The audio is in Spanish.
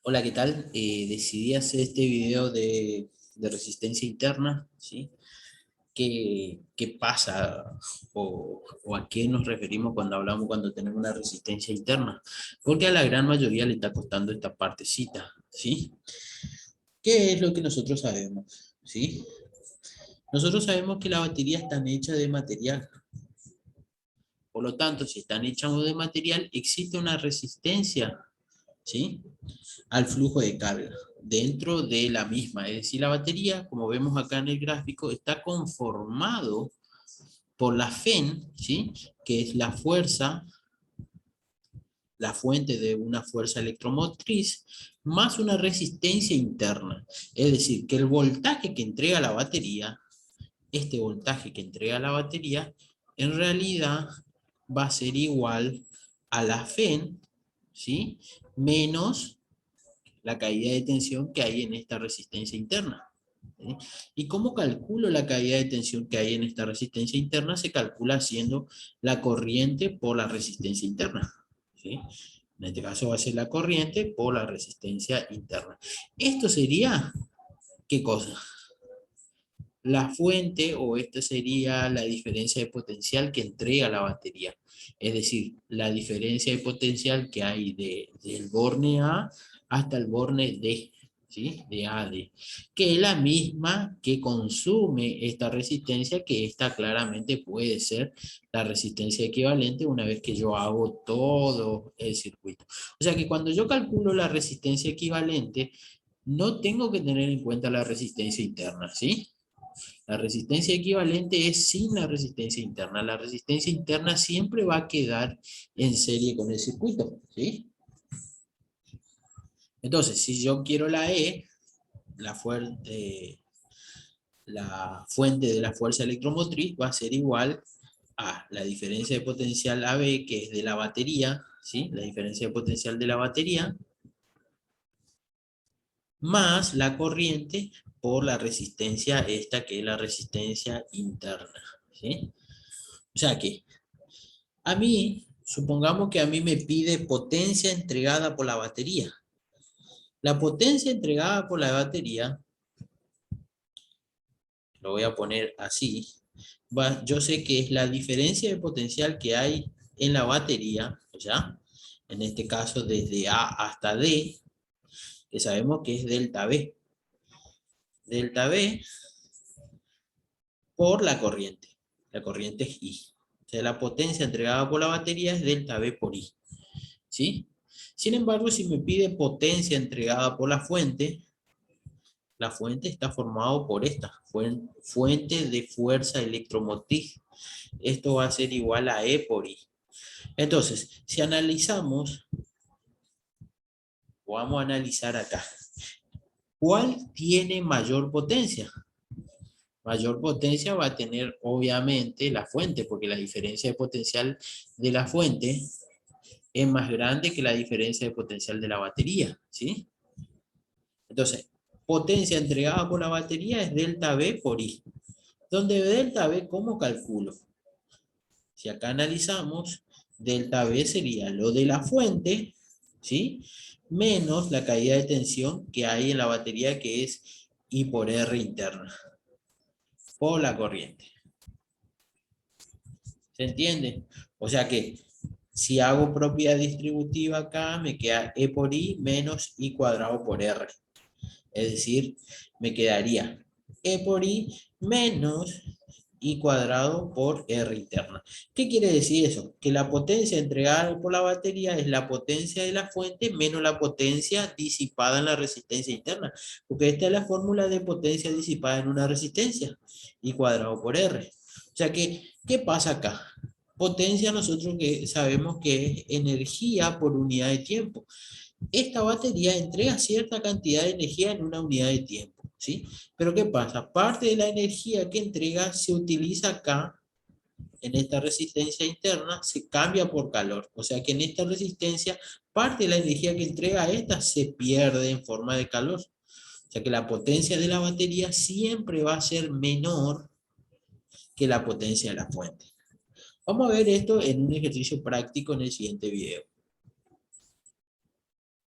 Hola, ¿qué tal? Decidí hacer este video de resistencia interna, ¿sí? ¿Qué pasa o a qué nos referimos cuando tenemos una resistencia interna? Porque a la gran mayoría le está costando esta partecita, ¿sí? ¿Qué es lo que nosotros sabemos? ¿Sí? Nosotros sabemos que las baterías están hechas de material. Por lo tanto, si están hechas de material, existe una resistencia, ¿sí? Al flujo de carga dentro de la misma. Es decir, la batería, como vemos acá en el gráfico, está conformado por la FEN, ¿sí? Que es la fuerza, la fuente de una fuerza electromotriz, más una resistencia interna. Es decir, que el voltaje que entrega la batería, este voltaje que entrega la batería, en realidad va a ser igual a la FEN, ¿sí? Menos la caída de tensión que hay en esta resistencia interna. ¿Sí? ¿Y cómo calculo la caída de tensión que hay en esta resistencia interna? Se calcula haciendo la corriente por la resistencia interna. ¿Sí? En este caso va a ser la corriente por la resistencia interna. Esto sería, ¿qué cosa? La fuente, o esta sería la diferencia de potencial que entrega la batería. Es decir, la diferencia de potencial que hay del borne A hasta el borne D, ¿sí? De A a D, que es la misma que consume esta resistencia, que esta claramente puede ser la resistencia equivalente una vez que yo hago todo el circuito. O sea que cuando yo calculo la resistencia equivalente, no tengo que tener en cuenta la resistencia interna, ¿sí? La resistencia equivalente es sin la resistencia interna. La resistencia interna siempre va a quedar en serie con el circuito, ¿sí? Entonces, si yo quiero la E, la fuente de la fuerza electromotriz va a ser igual a la diferencia de potencial AB, que es de la batería, ¿sí? La diferencia de potencial de la batería, más la corriente por la resistencia esta, que es la resistencia interna, ¿sí? O sea que a mí, supongamos que a mí me pide potencia entregada por la batería. La potencia entregada por la batería, lo voy a poner así, yo sé que es la diferencia de potencial que hay en la batería, ¿ya? En este caso desde A hasta D, que sabemos que es delta V. Delta V por la corriente. La corriente es I. O sea, la potencia entregada por la batería es delta V por I. ¿Sí? Sin embargo, si me pide potencia entregada por la fuente está formada por esta fuente de fuerza electromotriz. Esto va a ser igual a E por I. Entonces, si analizamos, vamos a analizar acá, ¿cuál tiene mayor potencia? Mayor potencia va a tener obviamente la fuente, porque la diferencia de potencial de la fuente es más grande que la diferencia de potencial de la batería, ¿sí? Entonces, potencia entregada por la batería es delta V por I. Donde delta V, ¿cómo calculo? Si acá analizamos, delta V sería lo de la fuente, ¿sí? Menos la caída de tensión que hay en la batería, que es I por R interna, por la corriente. ¿Se entiende? O sea que si hago propiedad distributiva acá, me queda E por I menos I cuadrado por R. Es decir, me quedaría E por I menos I cuadrado por R interna. ¿Qué quiere decir eso? Que la potencia entregada por la batería es la potencia de la fuente menos la potencia disipada en la resistencia interna. Porque esta es la fórmula de potencia disipada en una resistencia. I cuadrado por R. O sea que, ¿qué pasa acá? Potencia nosotros que sabemos que es energía por unidad de tiempo. Esta batería entrega cierta cantidad de energía en una unidad de tiempo, ¿sí? Pero ¿qué pasa? Parte de la energía que entrega se utiliza acá, en esta resistencia interna, se cambia por calor. O sea que en esta resistencia, parte de la energía que entrega esta se pierde en forma de calor. O sea que la potencia de la batería siempre va a ser menor que la potencia de la fuente. Vamos a ver esto en un ejercicio práctico en el siguiente video.